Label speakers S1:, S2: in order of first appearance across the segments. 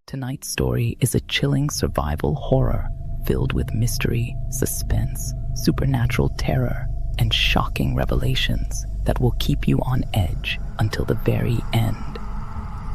S1: Tonight's story is a chilling survival horror filled with mystery, suspense, supernatural terror, and shocking revelations that will keep you on edge until the very end.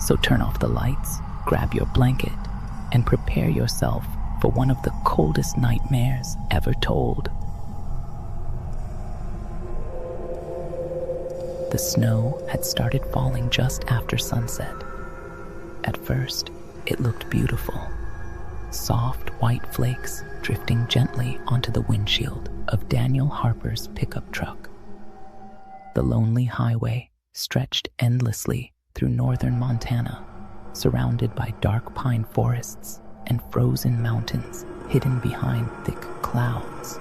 S1: So turn off the lights, grab your blanket, and prepare yourself for one of the coldest nightmares ever told. The snow had started falling just after sunset. At first, it looked beautiful. Soft white flakes drifting gently onto the windshield of Daniel Harper's pickup truck. The lonely highway stretched endlessly through northern Montana, surrounded by dark pine forests and frozen mountains hidden behind thick clouds.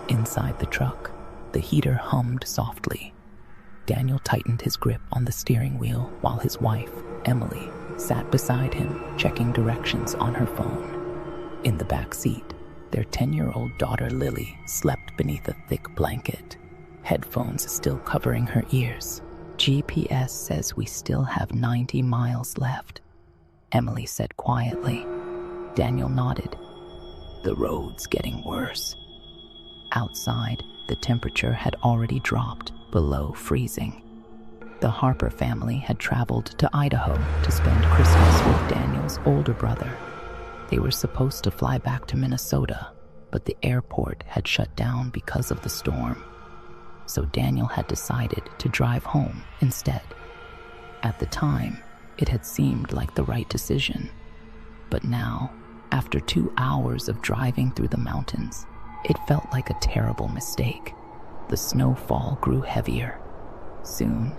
S1: Inside the truck, the heater hummed softly. Daniel tightened his grip on the steering wheel while his wife, Emily, sat beside him, checking directions on her phone. In the back seat, their 10-year-old daughter Lily slept beneath a thick blanket, headphones still covering her ears. "GPS says we still have 90 miles left," Emily said quietly. Daniel nodded. "The road's getting worse." Outside, the temperature had already dropped below freezing. The Harper family had traveled to Idaho to spend Christmas with Daniel's older brother. They were supposed to fly back to Minnesota, but the airport had shut down because of the storm. So Daniel had decided to drive home instead. At the time, it had seemed like the right decision. But now, after 2 hours of driving through the mountains, it felt like a terrible mistake. The snowfall grew heavier. Soon,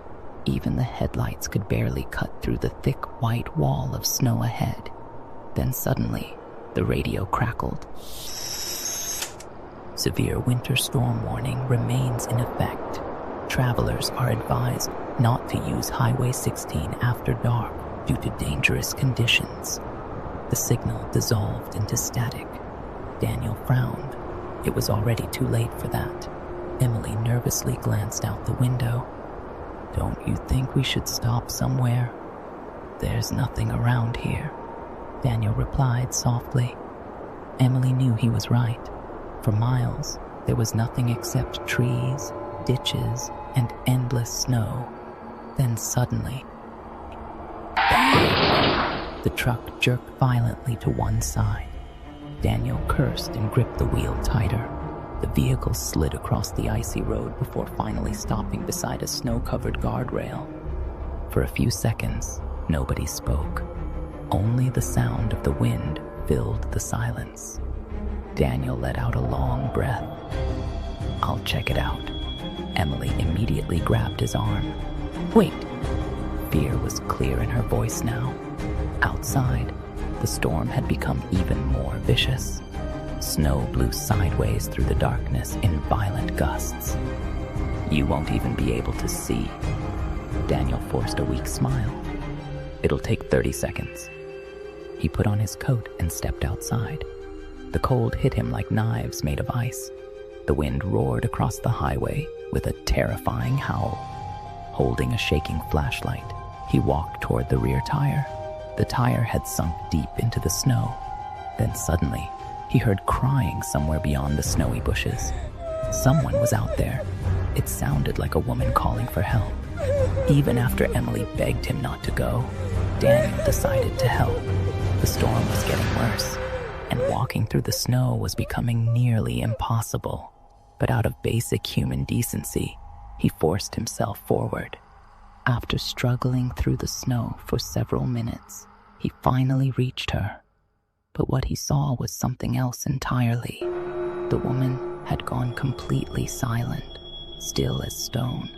S1: even the headlights could barely cut through the thick white wall of snow ahead. Then suddenly, the radio crackled. Severe winter storm warning remains in effect. Travelers are advised not to use Highway 16 after dark due to dangerous conditions. The signal dissolved into static. Daniel frowned. It was already too late for that. Emily nervously glanced out the window. "Don't you think we should stop somewhere?" "There's nothing around here," Daniel replied softly. Emily knew he was right. For miles, there was nothing except trees, ditches, and endless snow. Then suddenly, bang! The truck jerked violently to one side. Daniel cursed and gripped the wheel tighter. The vehicle slid across the icy road before finally stopping beside a snow-covered guardrail. For a few seconds, nobody spoke. Only the sound of the wind filled the silence. Daniel let out a long breath. "I'll check it out." Emily immediately grabbed his arm. "Wait!" Fear was clear in her voice now. Outside, the storm had become even more vicious. Snow blew sideways through the darkness in violent gusts. "You won't even be able to see." Daniel forced a weak smile. "It'll take 30 seconds. He put on his coat and stepped outside. The cold hit him like knives made of ice. The wind roared across the highway with a terrifying howl. Holding a shaking flashlight, he walked toward the rear tire. The tire had sunk deep into the snow. Then suddenly, he heard crying somewhere beyond the snowy bushes. Someone was out there. It sounded like a woman calling for help. Even after Emily begged him not to go, Daniel decided to help. The storm was getting worse, and walking through the snow was becoming nearly impossible. But out of basic human decency, he forced himself forward. After struggling through the snow for several minutes, he finally reached her. But what he saw was something else entirely. The woman had gone completely silent, still as stone.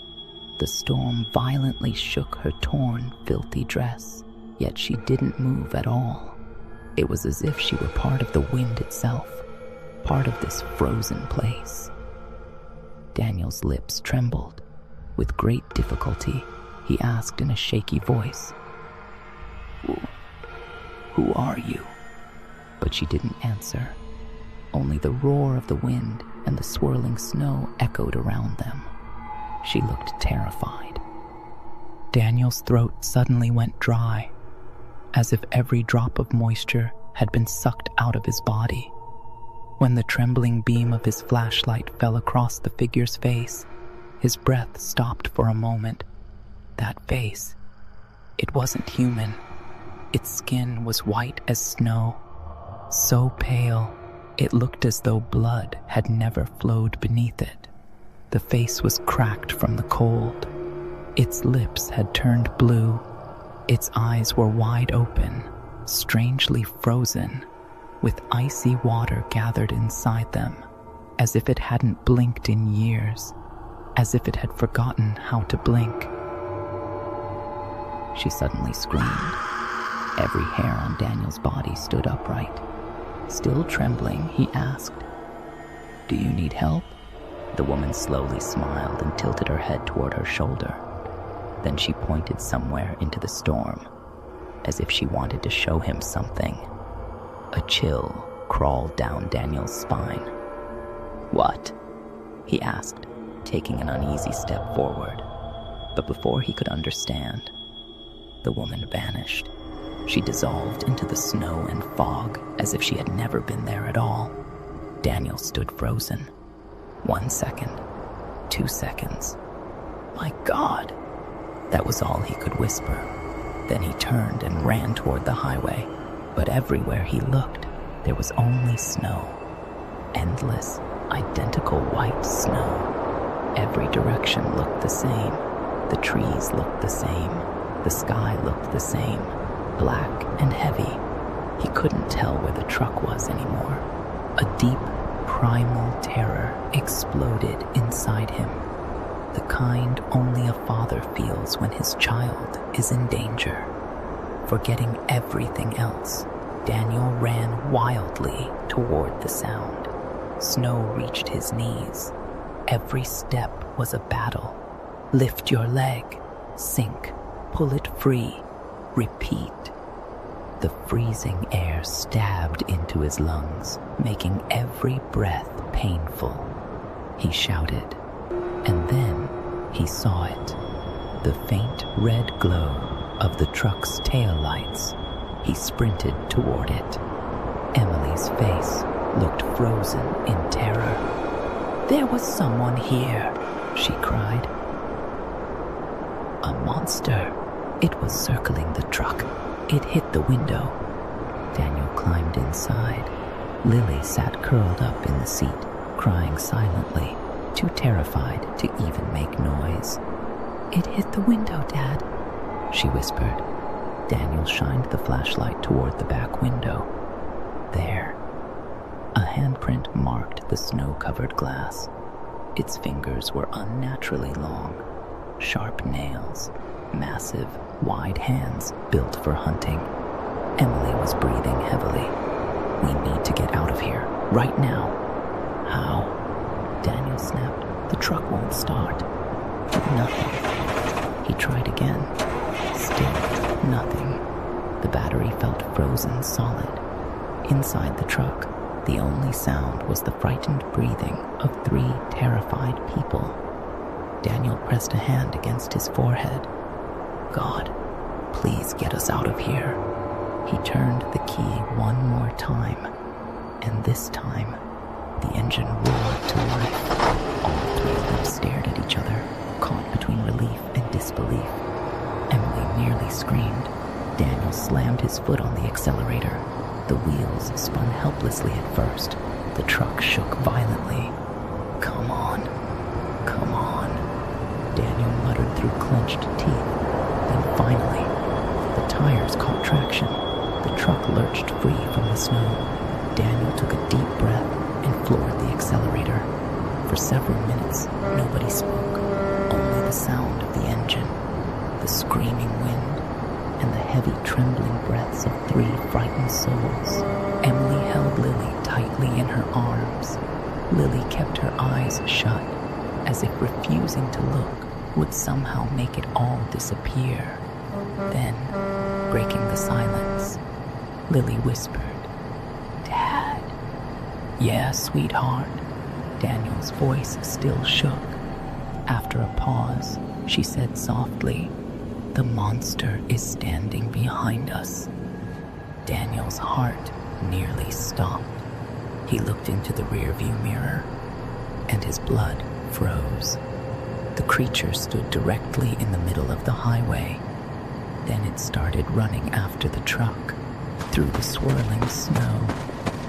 S1: The storm violently shook her torn, filthy dress, yet she didn't move at all. It was as if she were part of the wind itself, part of this frozen place. Daniel's lips trembled. With great difficulty, he asked in a shaky voice, Who are you?" But she didn't answer. Only the roar of the wind and the swirling snow echoed around them. She looked terrified. Daniel's throat suddenly went dry. as if every drop of moisture had been sucked out of his body. When the trembling beam of his flashlight fell across the figure's face, his breath stopped for a moment. That face, it wasn't human. Its skin was white as snow, so pale it looked as though blood had never flowed beneath it. The face was cracked from the cold. Its lips had turned blue. Its eyes were wide open, strangely frozen, with icy water gathered inside them, as if it hadn't blinked in years, as if it had forgotten how to blink. She suddenly screamed. Every hair on Daniel's body stood upright. Still trembling, he asked, "Do you need help?" The woman slowly smiled and tilted her head toward her shoulder. Then she pointed somewhere into the storm, as if she wanted to show him something. A chill crawled down Daniel's spine. "What?" he asked, taking an uneasy step forward. But before he could understand, the woman vanished. She dissolved into the snow and fog as if she had never been there at all. Daniel stood frozen. 1 second, 2 seconds. "My God!" That was all he could whisper. Then he turned and ran toward the highway. But everywhere he looked, there was only snow. Endless, identical white snow. Every direction looked the same. The trees looked the same. The sky looked the same, black and heavy. He couldn't tell where the truck was anymore. A deep, primal terror exploded inside him. The kind only a father feels when his child is in danger. Forgetting everything else, Daniel ran wildly toward the sound. Snow reached his knees. Every step was a battle. Lift your leg, sink, pull it free, repeat. The freezing air stabbed into his lungs, making every breath painful. He shouted, and then he saw it. The faint red glow of the truck's taillights. He sprinted toward it. Emily's face looked frozen in terror. "There was someone here," she cried. "A monster. It was circling the truck. It hit the window." Daniel climbed inside. Lily sat curled up in the seat, crying silently, too terrified to even make noise. "It hit the window, Dad," she whispered. Daniel shined the flashlight toward the back window. There, a handprint marked the snow-covered glass. Its fingers were unnaturally long, sharp nails, massive, wide hands built for hunting. Emily was breathing heavily. "We need to get out of here, right now." "How?" Daniel snapped. "The truck won't start." Nothing. He tried again. Still nothing. The battery felt frozen solid. Inside the truck, the only sound was the frightened breathing of 3 terrified people. Daniel pressed a hand against his forehead. "God, please get us out of here." He turned the key one more time, and this time, the engine roared to life. All 3 of them stared at each other, caught between relief and disbelief. Emily nearly screamed. Daniel slammed his foot on the accelerator. The wheels spun helplessly at first. The truck shook violently. "Come on, come on," Daniel muttered through clenched teeth. Then finally, the tires caught traction. The truck lurched free from the snow. Daniel took a deep breath and floored the accelerator. For several minutes, nobody spoke. Only the sound of the engine, the screaming wind, and the heavy trembling breaths of 3 frightened souls. Emily held Lily tightly in her arms. Lily kept her eyes shut, as if refusing to look would somehow make it all disappear. Then, breaking the silence, Lily whispered, "Dad." "Yeah, sweetheart." Daniel's voice still shook. After a pause, she said softly, "The monster is standing behind us." Daniel's heart nearly stopped. He looked into the rearview mirror, and his blood froze. The creature stood directly in the middle of the highway. Then it started running after the truck, through the swirling snow,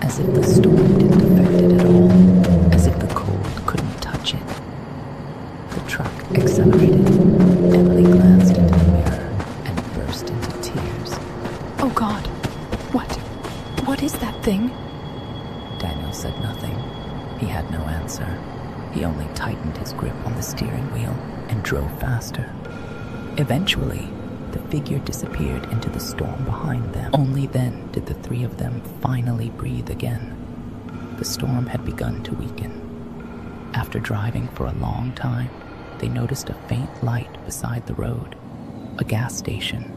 S1: as if the storm didn't affect it at all, as if the cold couldn't touch it. The truck accelerated. Emily glanced into the mirror and burst into tears.
S2: Oh God, what is that thing?
S1: Daniel said nothing. He had no answer. He only tightened his grip on the steering wheel and drove faster. Eventually, the figure disappeared into the storm behind them. Only then did the three of them finally breathe again. The storm had begun to weaken. After driving for a long time, they noticed a faint light beside the road. A gas station,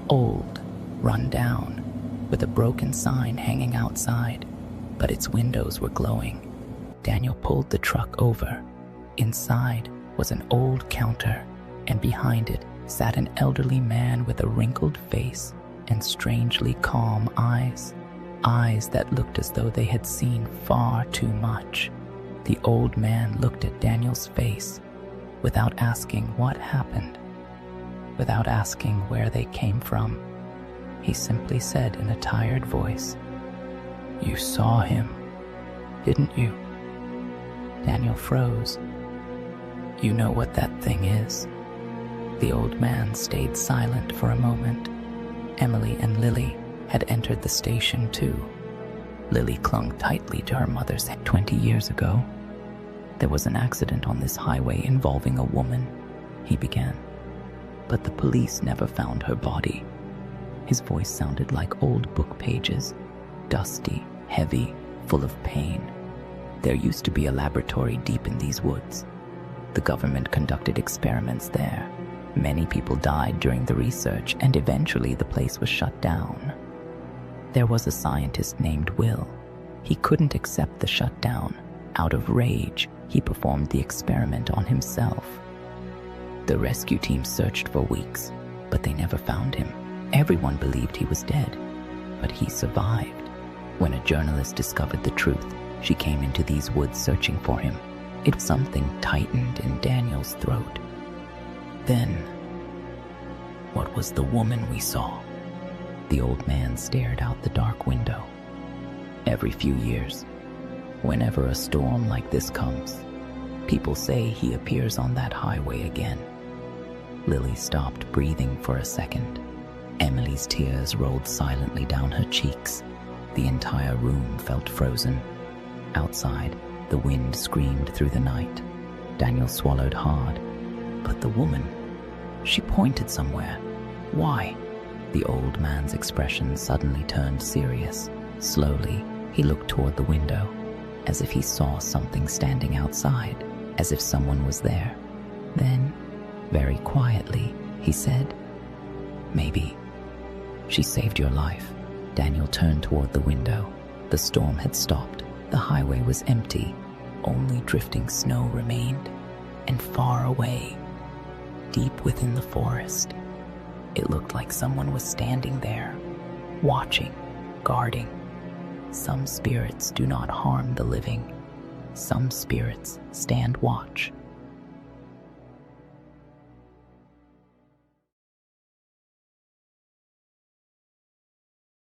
S1: old, run down, with a broken sign hanging outside, but its windows were glowing. Daniel pulled the truck over. Inside was an old counter, and behind it sat an elderly man with a wrinkled face and strangely calm eyes. Eyes that looked as though they had seen far too much. The old man looked at Daniel's face without asking what happened, without asking where they came from. He simply said in a tired voice, "You saw him, didn't you?" Daniel froze. "You know what that thing is?" The old man stayed silent for a moment. Emily and Lily had entered the station too. Lily clung tightly to her mother's hand. 20 years ago, there was an accident on this highway involving a woman, he began. But the police never found her body. His voice sounded like old book pages, dusty, heavy, full of pain. There used to be a laboratory deep in these woods. The government conducted experiments there. Many people died during the research, and eventually the place was shut down. There was a scientist named Will. He couldn't accept the shutdown. Out of rage, he performed the experiment on himself. The rescue team searched for weeks, but they never found him. Everyone believed he was dead, but he survived. When a journalist discovered the truth, she came into these woods searching for him. Something tightened in Daniel's throat. Then, what was the woman we saw? The old man stared out the dark window. Every few years, whenever a storm like this comes, people say he appears on that highway again. Lily stopped breathing for a second. Emily's tears rolled silently down her cheeks. The entire room felt frozen. Outside, the wind screamed through the night. Daniel swallowed hard. But the woman, she pointed somewhere. Why? The old man's expression suddenly turned serious. Slowly, he looked toward the window, as if he saw something standing outside, as if someone was there. Then, very quietly, he said, "Maybe she saved your life." Daniel turned toward the window. The storm had stopped. The highway was empty. Only drifting snow remained, and far away, deep within the forest, it looked like someone was standing there, watching, guarding. Some spirits do not harm the living. Some spirits stand watch